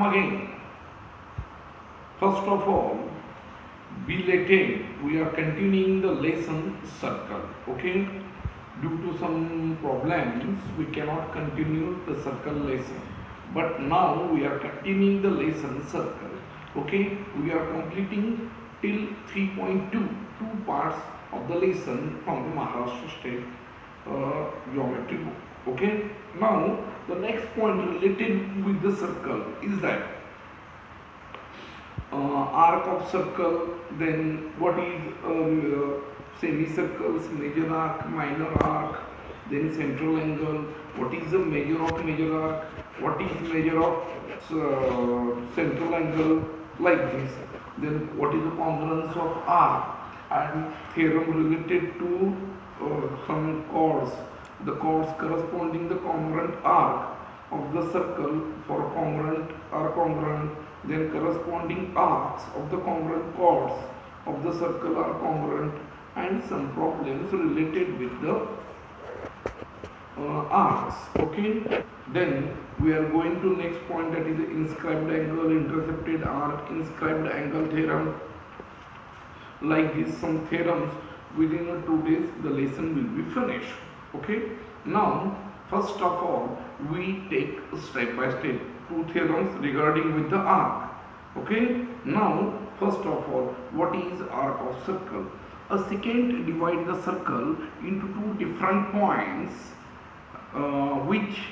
come again. First of all, belated, we are continuing the lesson circle. Okay, due to some problems, we cannot continue the circle lesson. But now we are continuing the lesson circle. Okay, we are completing till 3.2, two parts of the lesson from the Maharashtra State geometry book. Okay, now the next point related with the circle is that arc of circle, then what is semicircles, major arc, minor arc, then central angle, what is the measure of major arc, what is measure of central angle, like this. Then what is the congruence of arc, and theorem related to some chords, the chords corresponding the congruent arc of the circle for congruent are congruent, then corresponding arcs of the congruent chords of the circle are congruent, and some problems related with the arcs. Okay, then we are going to next point, that is the inscribed angle, intercepted arc, inscribed angle theorem. Like this, some theorems within 2 days the lesson will be finished. Okay, now first of all we take step by step two theorems regarding with the arc. Okay, now first of all, what is arc of circle? A secant divides the circle into two different points, which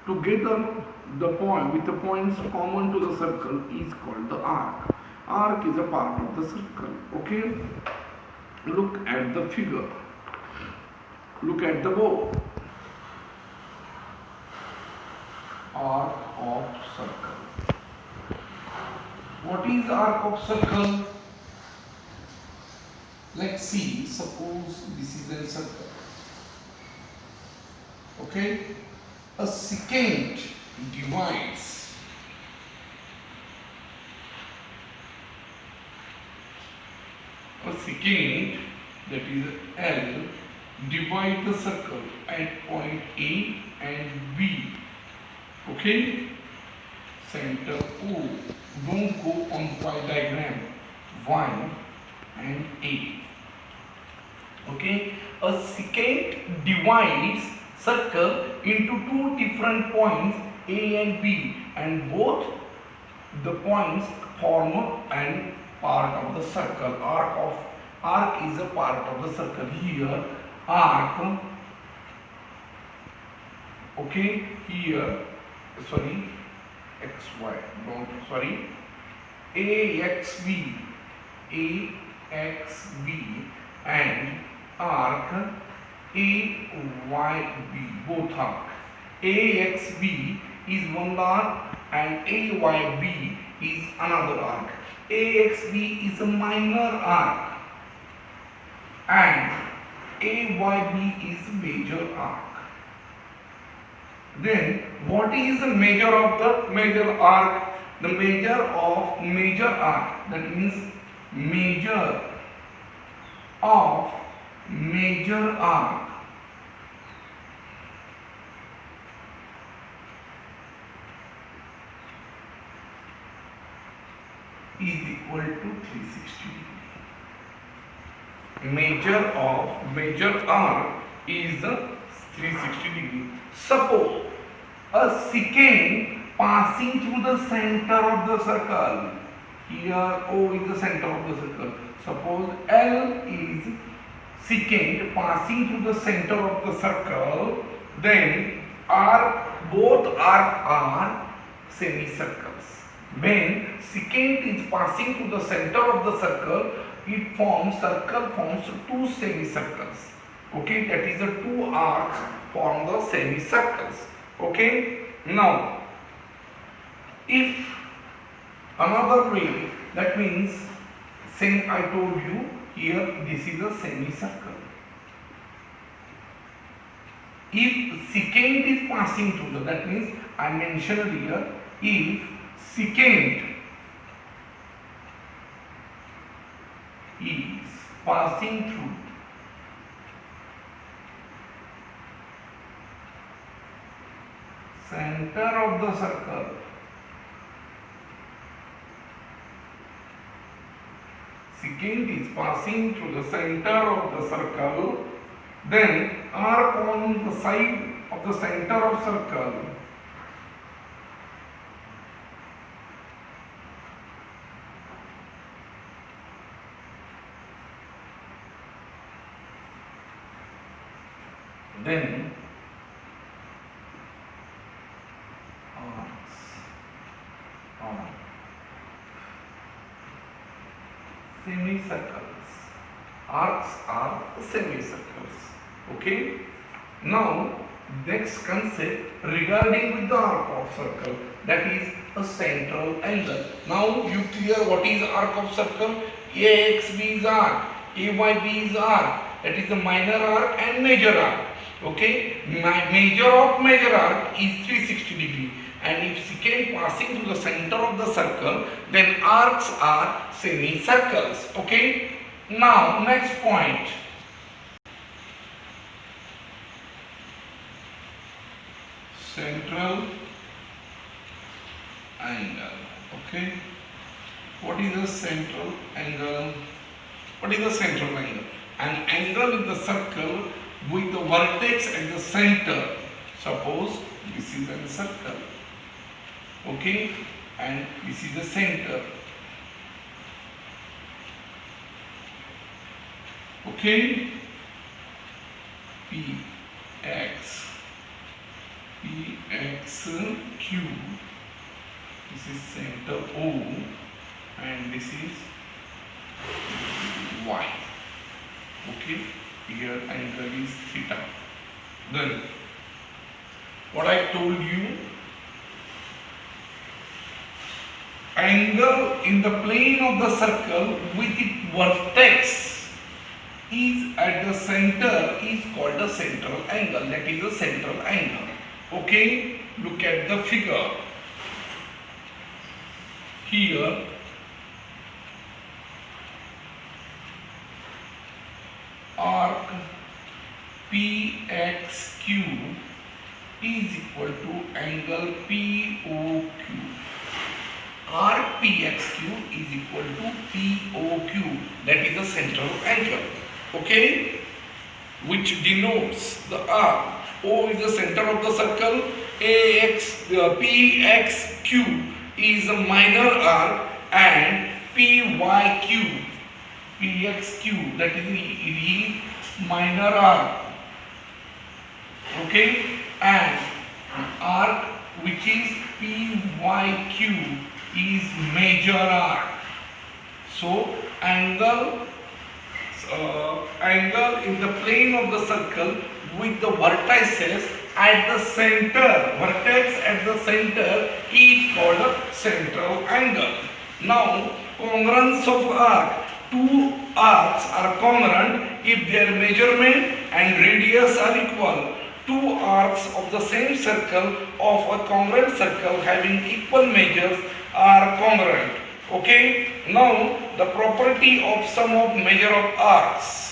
together the point with the points common to the circle is called the arc. Arc is a part of the circle. Okay, look at the figure, look at the board. Arc of circle. What is arc of circle? Let's see, suppose this is a circle. Okay, a secant divides that is L, divide the circle at point A and B. Okay, center O. Don't go on Y diagram, 1 and A. Okay, a secant divides circle into two different points A and B, and both the points form an part of the circle. Arc is a part of the circle. Here arc, okay, here sorry xy, don't sorry AXB and arc AYB, both arc. AXB is one arc and AYB is another arc. AXB is a minor arc and AYB is major arc. Then what is the measure of the major arc? The measure of major arc, that means measure of major arc is equal to 360 degree. Measure of major arc is 360 degree. Suppose a secant passing through the center of the circle. Here O is the center of the circle. Suppose L is secant passing through the center of the circle, then both arcs are semicircles. When secant is passing through the center of the circle, circle forms two semicircles. Okay, that is the two arcs form the semicircles. Okay, now if another way, that means since I told you here this is a semicircle. If secant is passing through, that means I mentioned here, if secant is passing through center of the circle, secant is passing through the center of the circle, then arc on the side of the center of circle. Then arcs on semicircles. Arcs are semicircles. Okay. Now next concept regarding with the arc of circle, that is a central angle. Now you clear what is arc of circle? AXB is arc, AYB is arc. That is the minor arc and major arc. Okay, major arc is 360 degree, and if secant passing through the center of the circle, then arcs are semicircles. Okay, now next point. Central angle. Okay, what is the central angle? What is the central angle? An angle in the circle with the vertex at the center. Suppose this is a circle, okay, and this is the center, okay. PXQ, this is center O, and this is Y. Okay, here angle is theta. Then what I told you, angle in the plane of the circle with its vertex is at the center is called a central angle. That is a central angle. Okay, look at the figure. Here arc PXQ is equal to angle POQ. Arc PXQ is equal to POQ. That is the central angle. Okay, which denotes the arc. O is the center of the circle. PXQ is a minor arc, and PYQ, PXQ, that is the minor arc. Okay, and arc which is PYQ is major arc. So angle in the plane of the circle with the vertices at the center, vertex at the center is called a central angle. Now congruence of arc. Two arcs are congruent if their measurement and radius are equal. Two arcs of the same circle of a congruent circle having equal measures are congruent. Okay, now the property of sum of measure of arcs.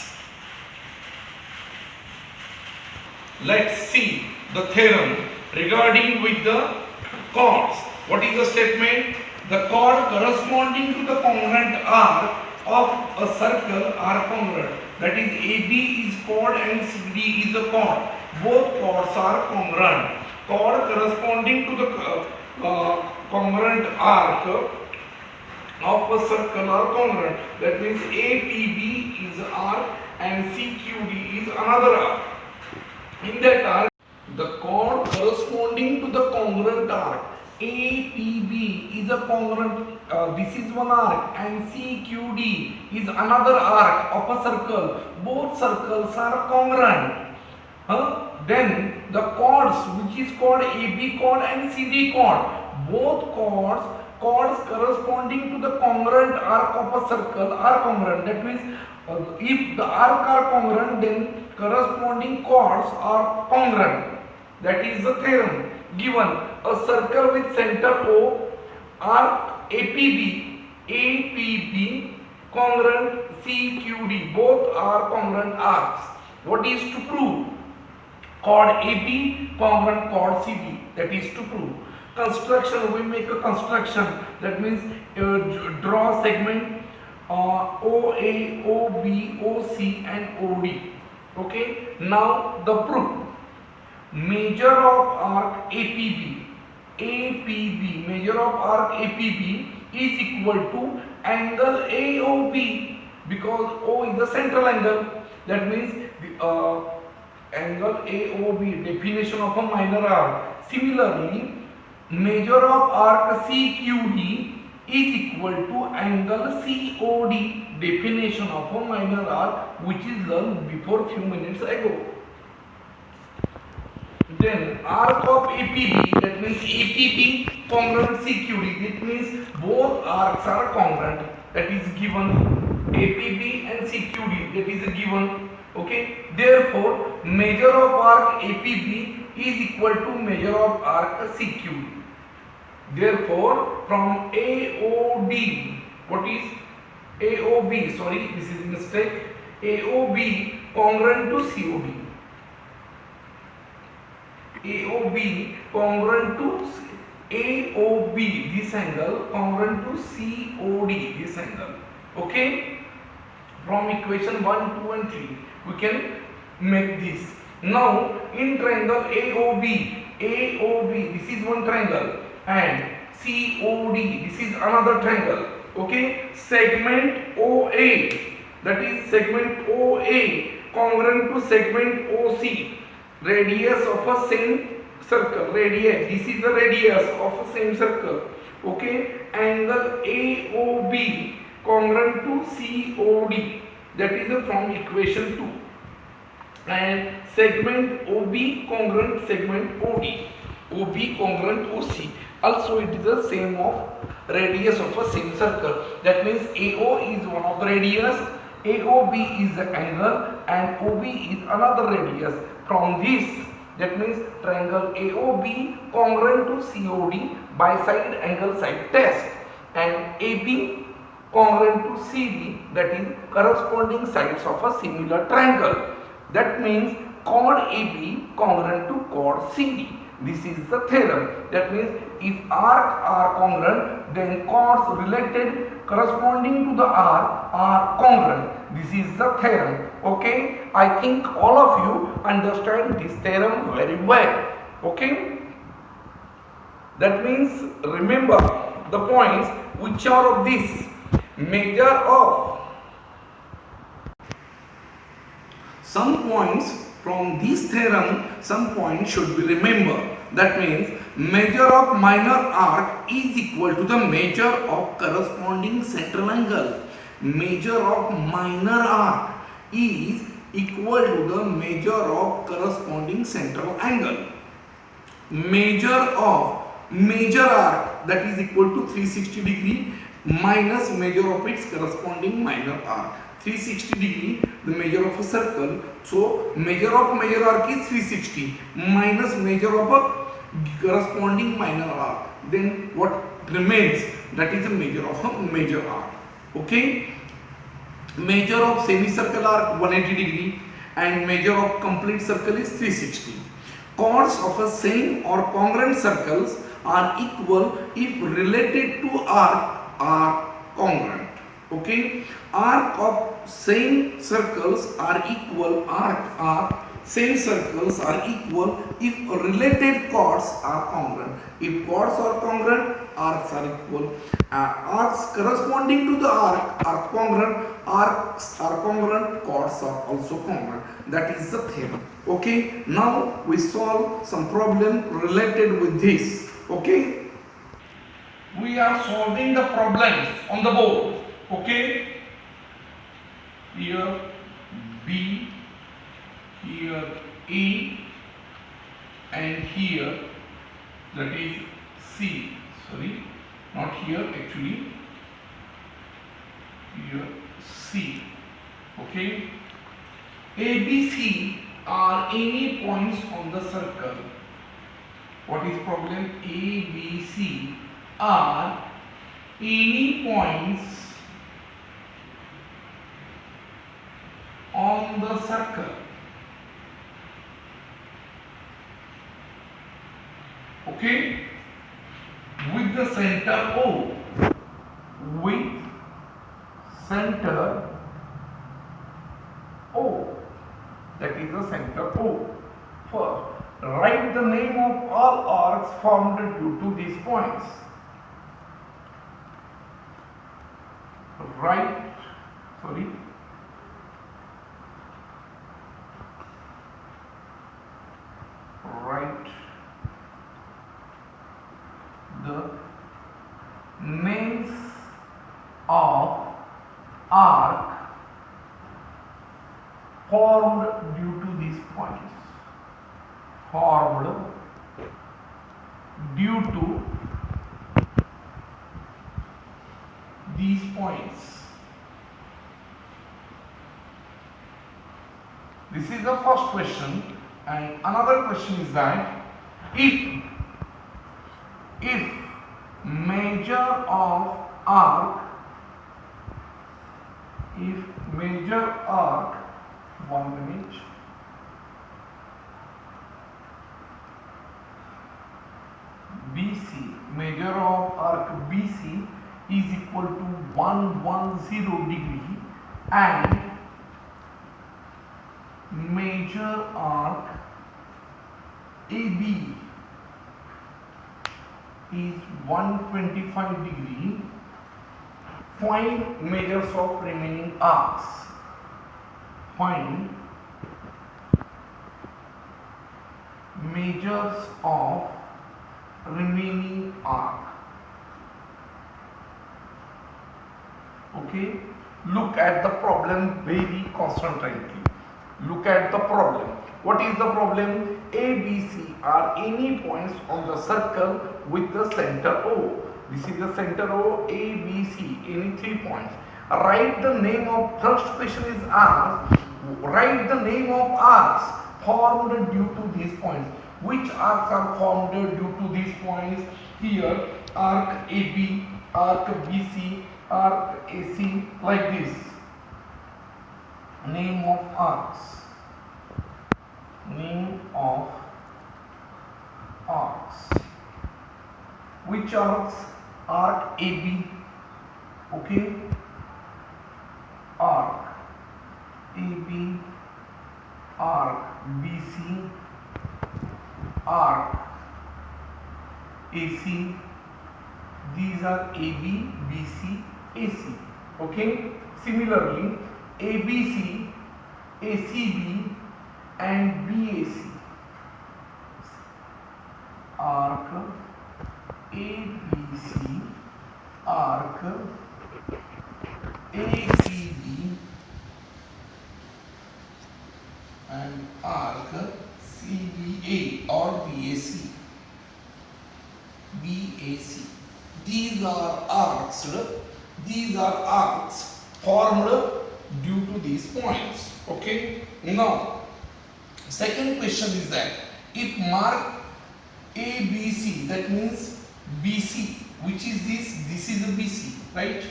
Let's see the theorem regarding with the chords. What is the statement? The chord corresponding to the congruent arc of a circle are congruent. That is, AB is chord and CD is a chord. Both chords are congruent. Chord corresponding to the congruent arc of a circle are congruent. That means APB is arc and CQD is another arc. In that arc, the chord corresponding to the congruent arc APB is a congruent. This is one arc, and CQD is another arc of a circle. Both circles are congruent. Then the chords, which is called AB chord and CD chord, both chords corresponding to the congruent arc of a circle are congruent. That means if the arc are congruent, then corresponding chords are congruent. That is the theorem. Given a circle with center O, arc APB congruent CQD, both are congruent arcs. What is to prove? Chord AB congruent chord CD. That is to prove. Construction, we make a construction. That means draw segment OA, OB, OC and OD. Okay, now the proof. Measure of arc APB, measure of arc APB is equal to angle AOB, because O is the central angle. That means the angle AOB, definition of a minor arc. Similarly, measure of arc CQD is equal to angle COD, definition of a minor arc, which is learned before few minutes ago. Then arc of APB, that means APB congruent CQD, that means both arcs are congruent, that is given. APB and CQD, that is given. Okay, therefore measure of arc APB is equal to measure of arc CQD. Therefore from AOD, what is AOB, sorry, this is mistake, AOB congruent to COD, AOB congruent to AOB, this angle congruent to COD, this angle. Okay, from equation 1, 2 and 3 we can make this. Now in triangle AOB, this is one triangle, and COD, this is another triangle. Okay, segment OA, that is segment OA congruent to segment OC, radius of a same circle, radius, this is the radius of a same circle. Okay, angle AOB congruent to COD, that is from equation 2, and segment OB congruent segment OD, OB congruent OC, also it is the same of radius of a same circle. That means AO is one of the radius, AOB is the angle, and OB is another radius. From this, that means triangle AOB congruent to COD by side angle side test, and AB congruent to CD, that is corresponding sides of a similar triangle. That means chord AB congruent to chord CD. This is the theorem. That means if arcs are congruent, then chords related corresponding to the arc are congruent. This is the theorem. Okay, I think all of you understand this theorem very well. Okay, that means remember the points. Which are of these? Measure of some points from this theorem, some points should be remembered. That means measure of minor arc is equal to the measure of corresponding central angle. Measure of minor arc is equal to the measure of corresponding central angle. Measure of major arc, that is equal to 360 degree minus measure of its corresponding minor arc. 360 degree, the measure of a circle, so measure of major arc is 360 minus measure of a corresponding minor arc, then what remains, that is the measure of a major arc. Okay, measure of semicircle arc 180 degree and measure of complete circle is 360. Chords of a same or congruent circles are equal if related to arc are congruent. Okay, arc of same circles are equal, same circles are equal if related chords are congruent. If chords are congruent, arcs are equal. Arcs corresponding to the arc are congruent, arcs are congruent, chords are also congruent. That is the theorem. Okay, now we solve some problem related with this. Okay, we are solving the problems on the board. Okay, here B, here A, and here that is C. Sorry, not here actually, here C. Okay, A, B, C are any points on the circle. What is problem? A, B, C are any points on the circle. Okay, with the center O, with center O. That is the center O. First, write the name of all arcs formed due to these points. Write the names of arc formed due to these points. Formed due to these points. This is the first question, and another question is that if measure of arc, one minute, BC, measure of arc BC is equal to 110 degree, and measure arc AB is 125 degree. Find measures of remaining arcs. Find measures of remaining arc. Okay, look at the problem very concentrate. Look at the problem. What is the problem? A, B, C are any points on the circle with the center O. This is the center O, A, B, C, any 3 points. Write the name of, first question is asked, write the name of arcs formed due to these points. Which arcs are formed due to these points? Here, arc AB, arc BC, arc AC, like this. Name of arcs. Name of arcs. Which arcs? Arc AB. Okay. Arc AB, arc BC, arc AC. These are AB, BC, AC. Okay. Similarly, ABC, ACB and BAC. Arc ABC, arc ACB and arc CBA or BAC. These are arcs. These are arcs formed due to these points. Okay. Now, second question is that if mark ABC, that means BC, which is this? This is a BC, right?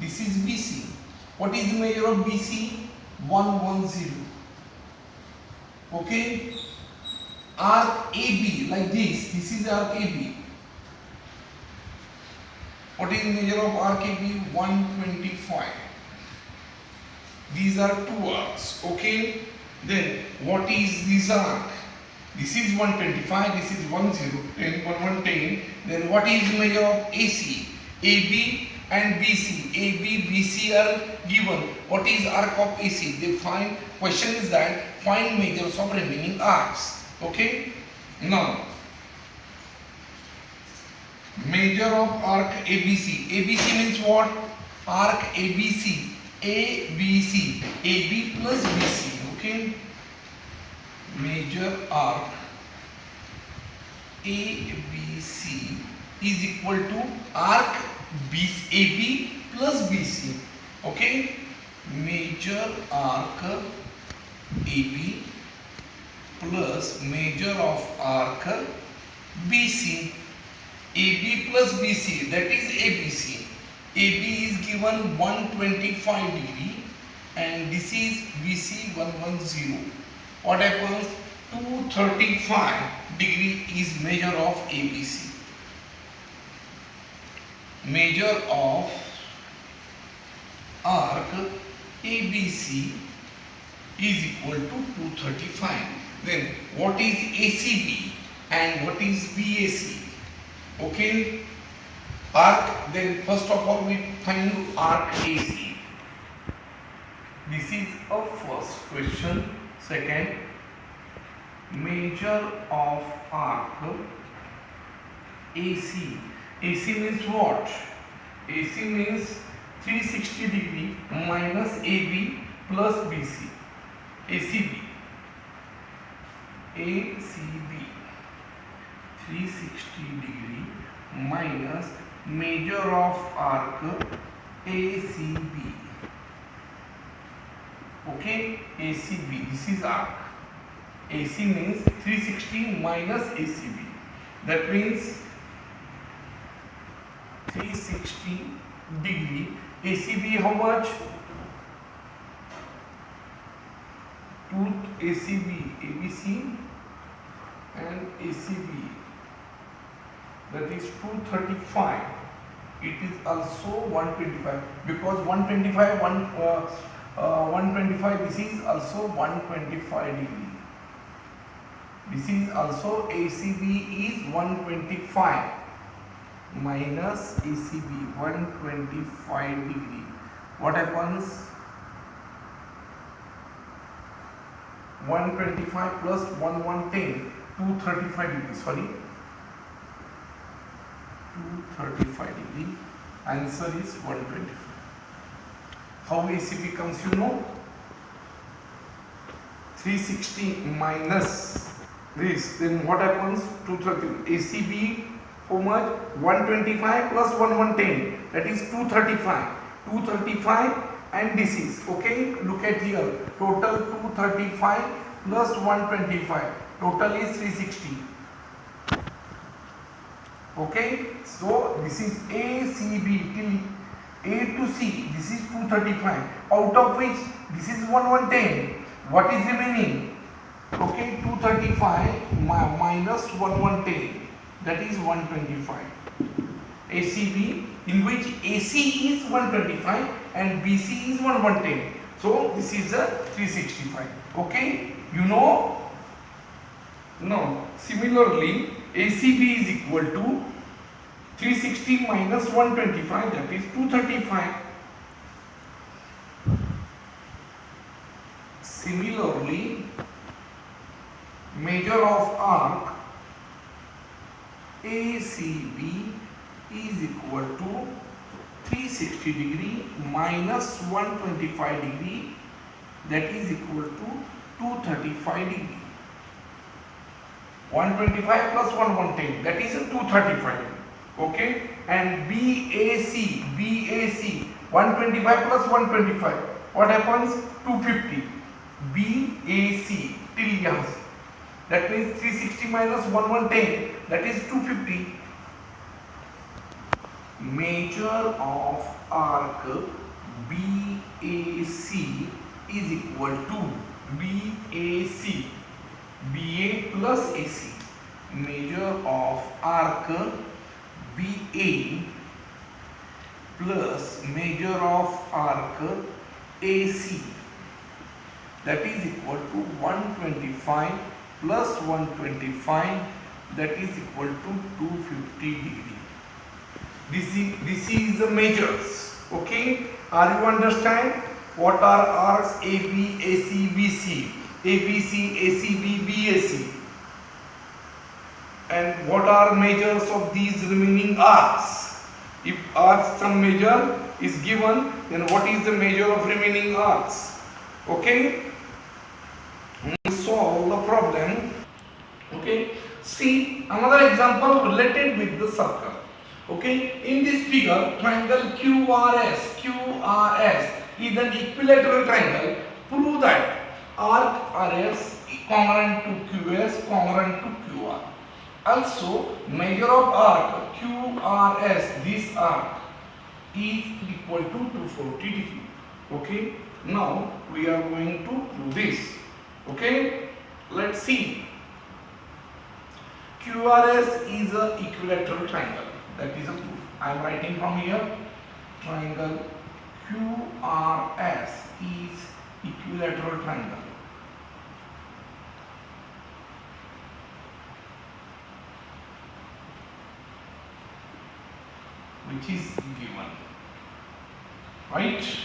This is BC. What is the measure of BC? 110. Okay. Arc AB, like this. This is arc AB. What is the measure of arc AB? 125. These are 2 arcs. Okay. Then what is this arc? This is 125. This is 110. 110. Then what is the measure of AC? AB and BC. AB, BC are given. What is arc of AC? They find. Question is that find measures of remaining arcs. Okay. Now, measure of arc ABC. ABC means what? Arc ABC. ABC. AB plus BC. Okay. Measure arc ABC is equal to arc AB plus BC. Okay. Measure arc AB plus measure of arc BC. AB plus BC, that is ABC. AB is given 125 degree and this is BC 110. What happens? 235 degree is measure of ABC. Measure of arc ABC is equal to 235. Then what is ACB and what is BAC? Okay, arc, then first of all we find arc AC. This is a first question. Second, measure of arc AC. AC means what? AC means 360 degree minus AB plus BC. ACB. ACB 360 degree minus measure of arc ACB. Okay, ACB, this is arc. AC means 360 minus ACB. That means 360 degree. ACB how much? ACB, ABC and ACB, that is 235. It is also 125 because 125 this is also 125 degree. This is also ACB is 125 minus ACB 125 degree. What happens? 125 plus 110, 235 degree. Sorry, 235 degree. Answer is 125. How ACB comes, you know? 360 minus this, then what happens? 230. ACB how much? 125 plus 110, that is 235. 235 and this is, okay, look at here, total 235 plus 125, total is 360. Okay, so this is ACB till A to C, this is 235, out of which this is 110. What is remaining? Okay, 235 minus 110, that is 125. ACB, in which AC is 125 and BC is 110. So this is a 365. Okay, you know? Now, similarly, ACB is equal to 360 minus 125, that is 235. Similarly, measure of arc ACB is equal to 360 degree minus 125 degree, that is equal to 235 degree. 125 plus 110, that is a 235. Okay, and BAC 125 plus 125, what happens? 250. BAC till यहाँ, that means 360 minus 110, that is 250. Measure of arc BAC is equal to BAC, BA plus AC. Measure of arc BA plus measure of arc AC, that is equal to 125 plus 125, that is equal to 250 degree. This is the measures. Okay, are you understand what are arcs AB, AC, BC, ABC, ACB, BAC, and what are measures of these remaining arcs? If arcs some measure is given, then what is the measure of remaining arcs? Okay, solve the problem. Okay, see another example related with the circle. Okay, in this figure, triangle QRS is an equilateral triangle. Prove that arc RS congruent to QS congruent to QR. Also, measure of arc QRS, this arc, is equal to 240 degree. Okay, now we are going to do this. Okay, let's see. QRS is an equilateral triangle. That is a proof. I am writing from here. Triangle QRS is equilateral triangle. Which is given, right?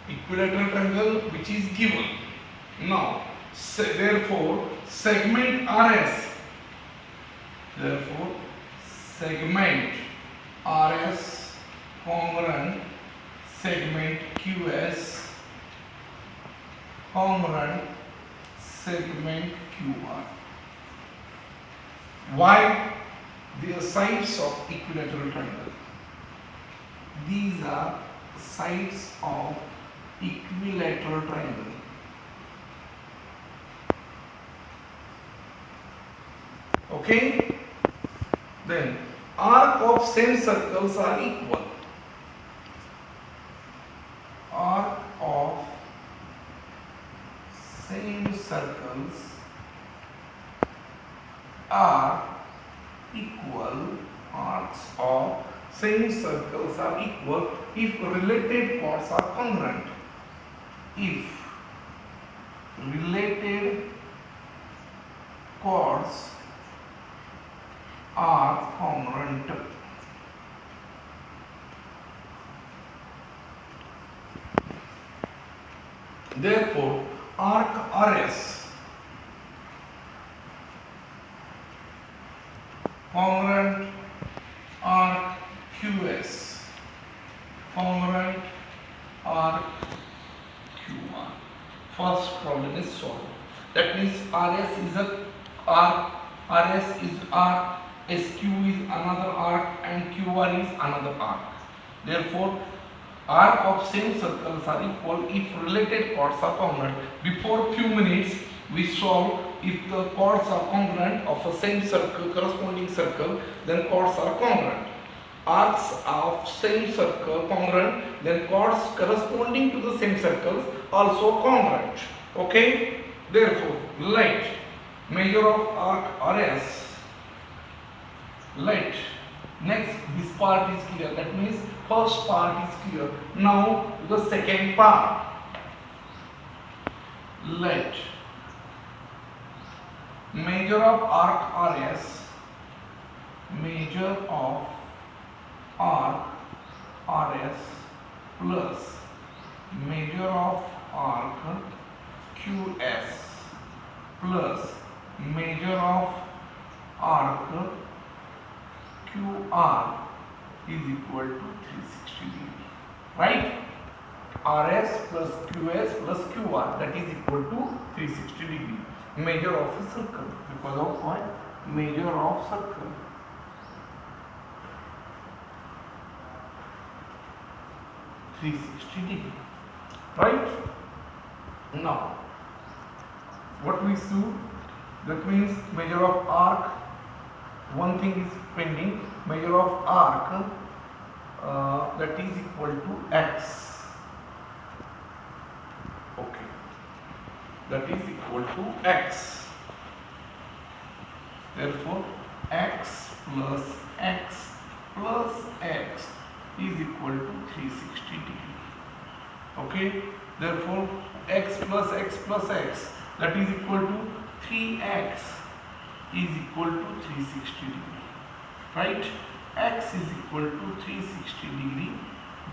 Equilateral triangle which is given. Now, therefore, segment RS. Therefore, segment RS congruent segment QS congruent segment QR. Why? They are sides of equilateral triangle. These are sides of equilateral triangle. Okay? Then arc of same circles are equal. Arc of same circles are equal. Arcs of same circles are equal if related chords are congruent. If related chords are congruent. Therefore, arc RS congruent arc QS congruent arc QR. First problem is solved. That means RS is a arc, RS is arc, SQ is another arc, and QR is another arc. Therefore, arc of same circles are equal if related chords are congruent. Before few minutes we solved if the chords are congruent of a same circle, corresponding circle, then chords are congruent. Arcs of same circle congruent, then chords corresponding to the same circles also congruent. Okay? Therefore, let measure of arc RS. Let next this part is clear. That means first part is clear. Now the second part. Let measure of arc RS, measure of arc RS plus measure of arc QS plus measure of arc QR is equal to 360 degree, right? RS plus QS plus QR, that is equal to 360 degree. Measure of a circle, because of what? Measure of circle. (360°), right? Now, what we do? That means measure of arc. One thing is pending. Measure of arc that is equal to x. Okay, that is equal to x. Therefore, x plus x plus x is equal to 360 degree. Okay, therefore x plus x that is equal to 3x is equal to 360 degree, right? X is equal to 360 degree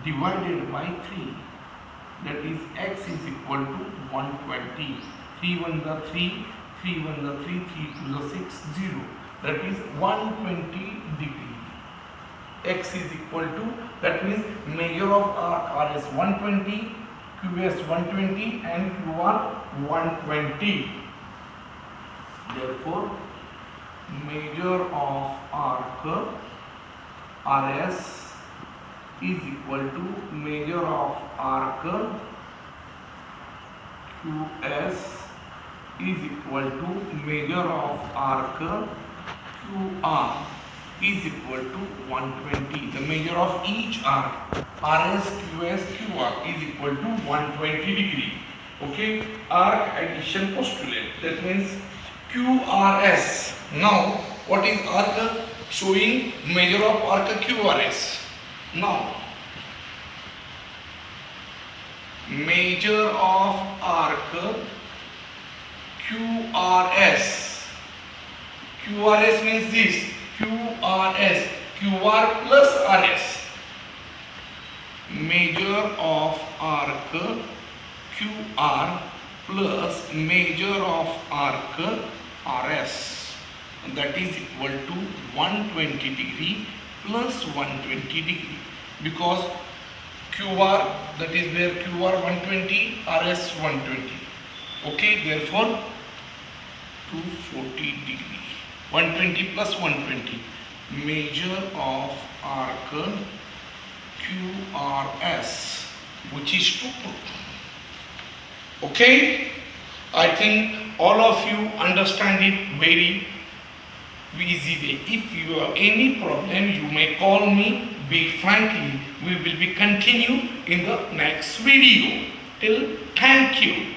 divided by 3, that is x is equal to 120. 3 1 the 3, 3 1 the 3, 3 2 the 6, 0, that is 120 degree. X is equal to, that means measure of arc RS 120, QS 120 and QR 120. Therefore, measure of arc RS is equal to measure of arc QS is equal to measure of arc QR is equal to 120. The measure of each arc RS, QS, QR is equal to 120 degree. Okay, arc addition postulate. That means QRS. Now, what is arc? Showing measure of arc QRS. Now, measure of arc QRS. QRS means this, QRS, QR plus RS. Measure of arc QR plus measure of arc RS. And that is equal to 120 degree plus 120 degree. Because QR, that is where QR 120, RS 120. Okay, therefore 240 degree. 120 plus 120. Measure of arc QRS, which is 2. Okay, I think all of you understand it very easy way. If you have any problem, you may call me. Be frankly, we will be continue in the next video. Till thank you.